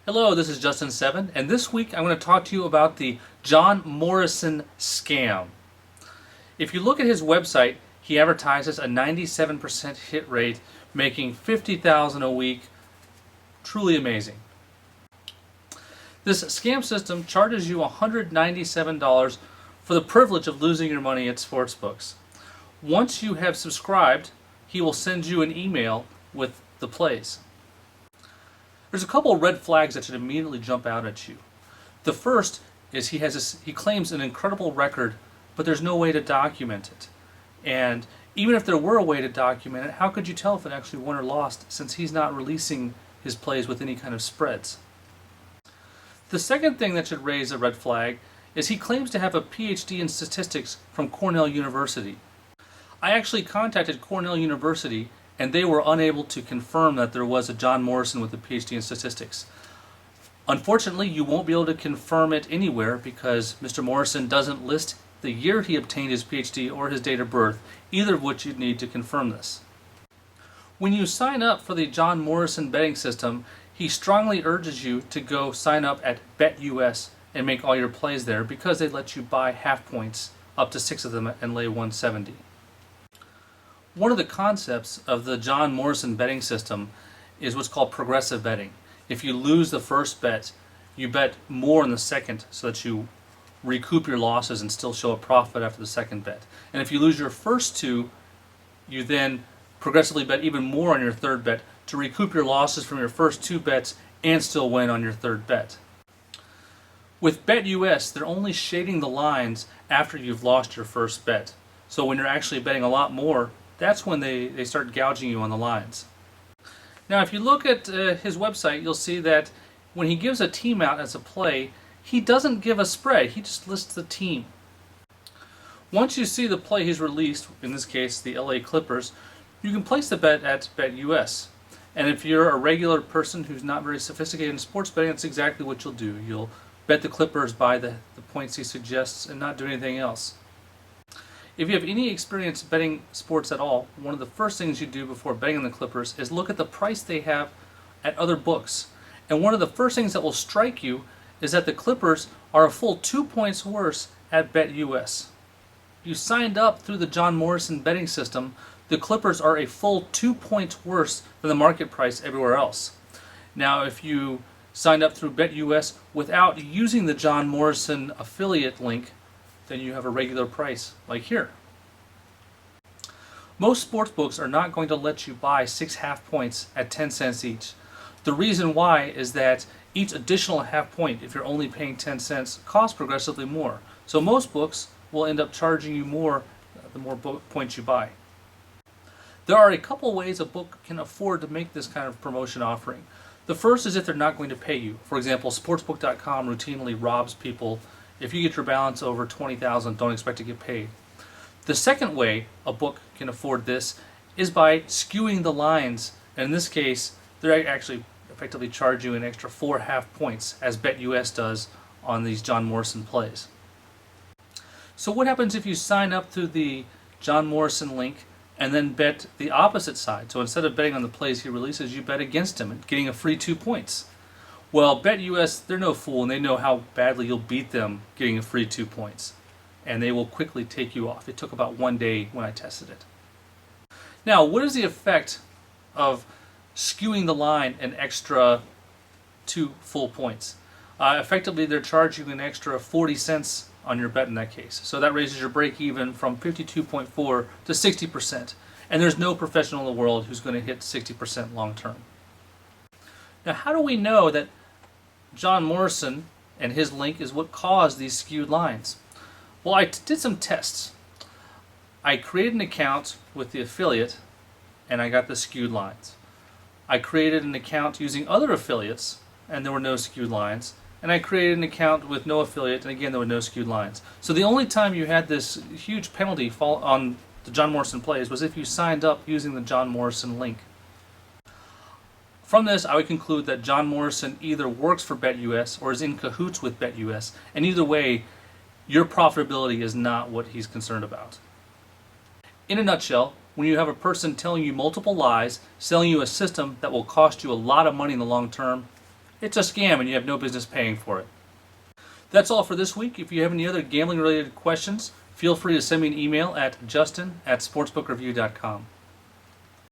Hello, this is Justin7, and this week I'm going to talk to you about the John Morrison scam. If you look at his website, he advertises a 97% hit rate, making $50,000 a week. Truly amazing. This scam system charges you $197 for the privilege of losing your money at sportsbooks. Once you have subscribed, he will send you an email with the plays. There's a couple of red flags that should immediately jump out at you. The first is he claims an incredible record, but there's no way to document it. And even if there were a way to document it, how could you tell if it actually won or lost, since he's not releasing his plays with any kind of spreads? The second thing that should raise a red flag is he claims to have a PhD in statistics from Cornell University. I actually contacted Cornell University, and they were unable to confirm that there was a John Morrison with a PhD in statistics. Unfortunately, you won't be able to confirm it anywhere because Mr. Morrison doesn't list the year he obtained his PhD or his date of birth, either of which you'd need to confirm this. When you sign up for the John Morrison betting system, he strongly urges you to go sign up at BetUS and make all your plays there because they let you buy half points, up to 6 of them, and lay 170. One of the concepts of the John Morrison betting system is what's called progressive betting. If you lose the first bet, you bet more in the second so that you recoup your losses and still show a profit after the second bet. And if you lose your first two, you then progressively bet even more on your third bet to recoup your losses from your first two bets and still win on your third bet. With BetUS, they're only shading the lines after you've lost your first bet. So when you're actually betting a lot more, that's when they start gouging you on the lines. Now, if you look at his website, you'll see that when he gives a team out as a play, he doesn't give a spread. He just lists the team. Once you see the play he's released, in this case the LA Clippers, you can place the bet at BetUS. And if you're a regular person who's not very sophisticated in sports betting, that's exactly what you'll do. You'll bet the Clippers by the points he suggests and not do anything else. If you have any experience betting sports at all, one of the first things you do before betting on the Clippers is look at the price they have at other books. And one of the first things that will strike you is that the Clippers are a full 2 points worse at BetUS. You signed up through the John Morrison betting system, the Clippers are a full 2 points worse than the market price everywhere else. Now, if you signed up through BetUS without using the John Morrison affiliate link, then you have a regular price, like here. Most sportsbooks are not going to let you buy 6 half points at 10 cents each. The reason why is that each additional half point, if you're only paying 10 cents, costs progressively more. So most books will end up charging you more the more points you buy. There are a couple ways a book can afford to make this kind of promotion offering. The first is if they're not going to pay you. For example, sportsbook.com routinely robs people. If you get your balance over $20,000, don't expect to get paid. The second way a book can afford this is by skewing the lines. And in this case, they actually effectively charge you an extra 4 half points, as BetUS does on these John Morrison plays. So what happens if you sign up through the John Morrison link and then bet the opposite side? So instead of betting on the plays he releases, you bet against him and getting a free 2 points. Well, BetUS, they're no fool, and they know how badly you'll beat them getting a free 2 points. And they will quickly take you off. It took about 1 day when I tested it. Now, what is the effect of skewing the line an extra 2 full points? Effectively, they're charging you an extra 40 cents on your bet in that case. So that raises your break even from 52.4 to 60%. And there's no professional in the world who's going to hit 60% long term. Now, how do we know that John Morrison and his link is what caused these skewed lines? Well, I did some tests. I created an account with the affiliate and I got the skewed lines. I created an account using other affiliates and there were no skewed lines. And I created an account with no affiliate and again there were no skewed lines. So the only time you had this huge penalty fall on the John Morrison plays was if you signed up using the John Morrison link. From this, I would conclude that John Morrison either works for BetUS or is in cahoots with BetUS, and either way, your profitability is not what he's concerned about. In a nutshell, when you have a person telling you multiple lies, selling you a system that will cost you a lot of money in the long term, It's a scam and you have no business paying for it. That's all for this week. If you have any other gambling related questions, feel free to send me an email at justin@sportsbookreview.com.